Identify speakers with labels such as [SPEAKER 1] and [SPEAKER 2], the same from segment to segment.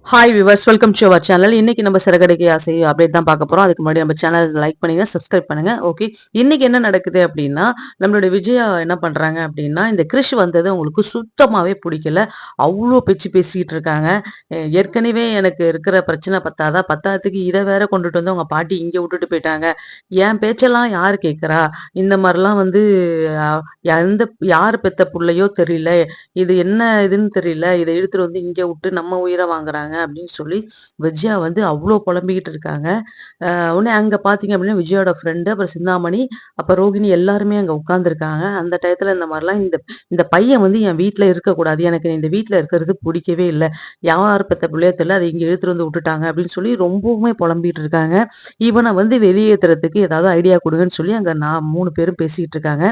[SPEAKER 1] Hi viewers, welcome to our channel. இன்னைக்கு நம்ம சிறகடிக்க ஆசை அப்டேட் தான் பார்க்க போறோம். அதுக்கு முன்னாடி நம்ம சேனல் லைக் பண்ணுங்க, சப்ஸ்கிரைப் பண்ணுங்க. ஓகே, இன்னைக்கு என்ன நடக்குது அப்படின்னா, நம்மளுடைய விஜயா என்ன பண்றாங்க அப்படின்னா, இந்த கிறிஷ் வந்தது உங்களுக்கு சுத்தமாவே பிடிக்கல. அவ்வளோ பேச்சு பேசிட்டு இருக்காங்க. ஏற்கனவே எனக்கு இருக்கிற பிரச்சனை பத்தாதா, பத்தாததுக்கு இதை வேற கொண்டுட்டு வந்து அவங்க பாட்டி இங்க விட்டுட்டு போயிட்டாங்க. என் பேச்செல்லாம் யாரு கேட்கறா? இந்த மாதிரிலாம் வந்து அஹ், எந்த யார் பெத்த புள்ளையோ தெரியல. இது என்ன இதுன்னு தெரியல. இத இழுத்துட்டு வந்து இங்க விட்டு நம்ம உயிர வாங்குறாங்க அப்படின்னு சொல்லி விஜயா வந்து அவ்ளோ புலம்பிக்கிட்டு இருக்காங்க. உடனே அங்க பார்த்தீங்க அப்படின்னா, விஜயாவோட ஃப்ரெண்டு, அப்புறம் சிந்தாமணி, அப்ப ரோகிணி எல்லாருமே அங்க உட்கார்ந்துருக்காங்க. அந்த டயத்துல இந்த மாரிலாம் இந்த இந்த பையன் வந்து என் வீட்ல இருக்கக்கூடாது. எனக்கு இந்த வீட்ல இருக்கிறது புடிக்கவே இல்ல. யார் பெத்த புள்ளையோ தெரியல. அத இங்க இழுத்துட்டு வந்து விட்டுட்டாங்க அப்படின்னு சொல்லி ரொம்பவுமே புலம்பிட்டு இருக்காங்க. இவன வந்து வெளியேத்துறதுக்கு ஏதாவது ஐடியா குடுங்கன்னு சொல்லி அங்க நான் 3 பேரும் பேசிட்டு இருக்காங்க.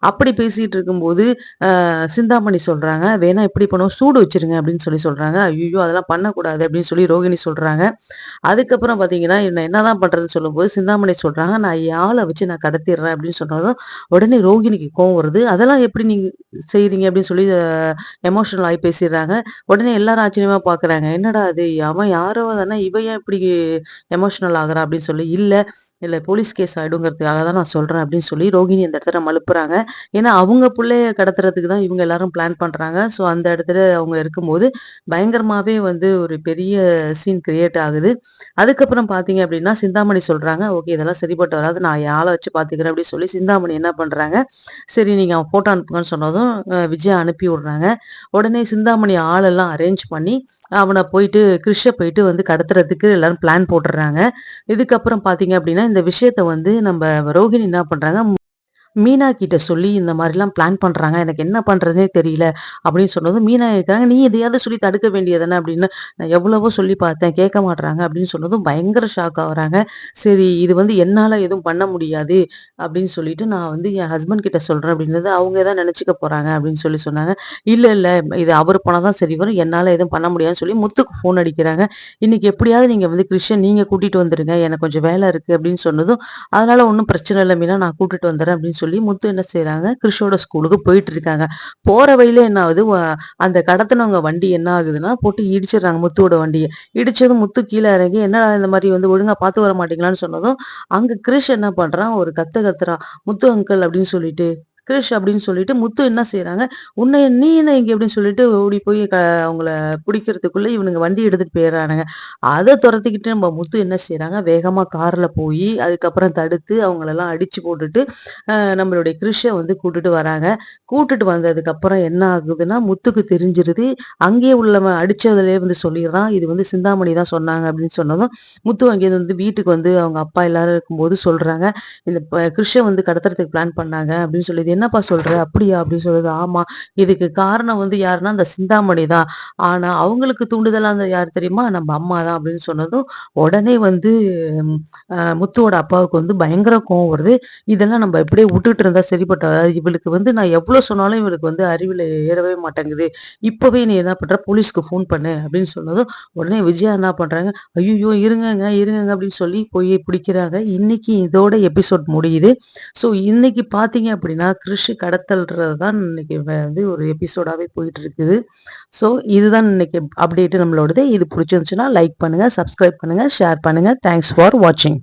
[SPEAKER 1] அப்படி பேசிட்டு இருக்கும்போது சிந்தாமணி சொல்றாங்க, "வேணா இப்படி பண்ணுவோம், சூடு வச்சுருங்க" அப்படின்னு சொல்லி சொல்றாங்க. "ஐய்யய்யோ! அதெல்லாம் பண்ணக்கூடாது" அப்படின்னு சொல்லி ரோகிணி சொல்றாங்க. அதுக்கப்புறம் பார்த்தீங்கன்னா, என்ன என்னதான் பண்றதுன்னு சொல்லும்போது, சிந்தாமணி சொல்றாங்க, "நான் என் ஆள வச்சு நான் கடத்திர்றேன்" அப்படின்னு சொன்னதும், உடனே ரோகிணிக்கு கோவம் வருது. "அதெல்லாம் எப்படி நீங்க செய்றீங்க?" அப்படின்னு சொல்லி எமோஷனல் ஆயி பேசிர்றாங்க. உடனே எல்லாரும் ஆச்சரியமா பார்க்குறாங்க. "என்னடா இது? அவன் யாரோ தானே, இவ ஏன் இப்படி எமோஷனல் ஆகுறா?" அப்படின்னு சொல்லி, இல்ல போலீஸ் கேஸ் ஆயிடுங்கிறதுக்காக தான் நான் சொல்றேன்" அப்படின்னு சொல்லி ரோகிணி அந்த இடத்துல மழுப்புறாங்க. ஏன்னா, அவங்க புள்ளைய கடத்துறதுக்கு தான் இவங்க எல்லாரும் பிளான் பண்றாங்க. ஸோ, அந்த இடத்துல அவங்க இருக்கும்போது, பயங்கரமாவே வந்து ஒரு பெரிய சீன் கிரியேட் ஆகுது. அதுக்கப்புறம் பார்த்தீங்க அப்படின்னா, சிந்தாமணி சொல்றாங்க, "ஓகே, இதெல்லாம் சரிப்பட்டு வராது. நான் என் ஆள வச்சு பார்த்துக்கிறேன்" அப்படின்னு சொல்லி சிந்தாமணி என்ன பண்றாங்க, சரி நீங்க அவன் ஃபோட்டோ அனுப்புங்கன்னு சொன்னதும், விஜயா அனுப்பி விடுறாங்க. உடனே சிந்தாமணி ஆளெல்லாம் அரேஞ்ச் பண்ணி, அவன போயிட்டு கிரிஷ்ஷ போயிட்டு வந்து கடத்துறதுக்கு எல்லாரும் பிளான் போட்டுர்றாங்க. இதுக்கப்புறம் பார்த்தீங்க அப்படின்னா, இந்த விஷயத்த வந்து நம்ப ரோகிணி என்ன பண்றாங்க, மீனா கிட்ட சொல்லி இந்த மாரிலாம் பிளான் பண்றாங்க. எனக்கு என்ன பண்றதுன்னே தெரியல அப்படின்னு சொன்னதும், மீனா கேட்குறாங்க, "நீ எதையாவது சொல்லி தடுக்க வேண்டியது தானே" அப்படின்னு. "நான் எவ்வளவோ சொல்லி பார்த்தேன், கேட்க மாட்றாங்க" அப்படின்னு சொன்னதும் பயங்கர ஷாக் ஆகுறாங்க. சரி, இது வந்து என்னால எதுவும் பண்ண முடியாது அப்படின்னு சொல்லிட்டு, நான் வந்து என் ஹஸ்பண்ட் கிட்ட சொல்றேன் அப்படின்னது, அவங்க ஏதாவது நெனச்சுக்க போறாங்க அப்படின்னு சொல்லி சொன்னாங்க. "இல்ல, இல்ல, இது அவரு போனா தான் சரி வரும். என்னால எதுவும் பண்ண முடியாதுன்னு" சொல்லி முத்துக்கு ஃபோன் அடிக்கிறாங்க. "இன்னைக்கு எப்படியாவது நீங்க வந்து கிருஷ்ண நீங்க கூட்டிட்டு வந்துருங்க. எனக்கு கொஞ்சம் வேலை இருக்கு" அப்படின்னு சொன்னதும், "அதனால ஒண்ணும் பிரச்சனை இல்ல மீனா, நான் கூட்டிட்டு வந்துர்றேன்" அப்படின்னு சொல்லி முத்து என்ன செய்றாங்க, கிறிஷோட ஸ்கூலுக்கு போயிட்டு இருக்காங்க. போற வழியில என்ன ஆகுது, அந்த கடத்துனவங்க வண்டி என்ன ஆகுதுன்னா, போட்டு இடிச்சிடுறாங்க முத்துவோட வண்டிய. இடிச்சதும் முத்து கீழ இறங்கி, "என்னடா இந்த மாரி வந்து ஒழுங்கா பார்த்து வர மாட்டீங்களான்னு" சொன்னதும், அங்க கிரிஷ் என்ன பண்றான், ஒரு கத்து கத்துறான். "முத்து அங்கிள்" அப்படின்னு சொல்லிட்டு. கிரிஷ் அப்படின்னு சொல்லிட்டு முத்து என்ன செய்றாங்க, நீ என்ன இங்க?" அப்படின்னு சொல்லிட்டு ஓடி போய் அவங்கள புடிக்கிறதுக்குள்ள இவனுங்க வண்டி எடுத்துட்டு போயிர்றானுங்க. அத தொரத்திக்கிட்டு நம்ம முத்து என்ன செய்றாங்க, வேகமா கார்ல போயி, அதுக்கப்புறம் தடுத்து அவங்களெல்லாம் அடிச்சு போட்டுட்டு, நம்மளுடைய கிரிஷ வந்து கூட்டுட்டு வராங்க. கூட்டுட்டு வந்ததுக்கப்புறம் என்ன ஆகுதுன்னா, முத்துக்கு தெரிஞ்சிருது. அங்கேயே உள்ளவன் அடிச்சதுலயே வந்து சொல்லிர்றான். இது வந்து சிந்தாமணி தான் சொன்னாங்க அப்படின்னு சொன்னதும், முத்து அங்கேருந்து வந்து வீட்டுக்கு வந்து அவங்க அப்பா எல்லாரும் இருக்கும்போது சொல்றாங்க. இந்த கிருஷ்ஷ வந்து கடத்துறதுக்கு பிளான் பண்ணாங்க அப்படின்னு சொல்லி, "இது என்னப்பா சொல்ற? அப்படியா?" அப்படின்னு சொல்லுது. "ஆமா. இதுக்கு காரணம் வந்து யாருன்னா, அந்த சிந்தாமணி தான். ஆனா அவங்களுக்கு தூண்டுதலா இருந்தது யார் தெரியுமா? நம்ம அம்மா தான்" அப்படின்னு சொன்னதும், உடனே வந்து முத்துவோட அப்பாவுக்கு வந்து பயங்கர கோவம் வருது. இதெல்லாம் நம்ம இப்படியே விட்டுட்டு இருந்தா சரிப்பட்டு வராது. இவளுக்கு வந்து நான் எவ்வளோ சொன்னாலும் இவளுக்கு வந்து அறிவுல ஏறவே மாட்டேங்குது. இப்பவே நீ என்ன பண்ற, போலீஸ்க்கு ஃபோன் பண்ணு அப்படின்னு சொன்னதும், உடனே விஜயா என்ன பண்றாங்க, ஐய்யய்யோ! இருங்கங்க, இருங்கங்க அப்படின்னு சொல்லி போய் பிடிக்கிறாங்க. இன்னைக்கு இதோட எபிசோட் முடியுது. ஸோ இன்னைக்கு பார்த்தீங்க அப்படின்னா, கிறிஷ் கடத்தல்றது தான் இன்னைக்கு வந்து ஒரு எபிசோடாவே போயிட்டு இருக்குது. ஸோ இதுதான் இன்னைக்கு அப்டேட் நம்மளோடது. இது புடிச்சிருந்துச்சுன்னா லைக் பண்ணுங்க, சப்ஸ்கிரைப் பண்ணுங்க, ஷேர் பண்ணுங்க. தேங்க்ஸ் ஃபார் வாட்சிங்.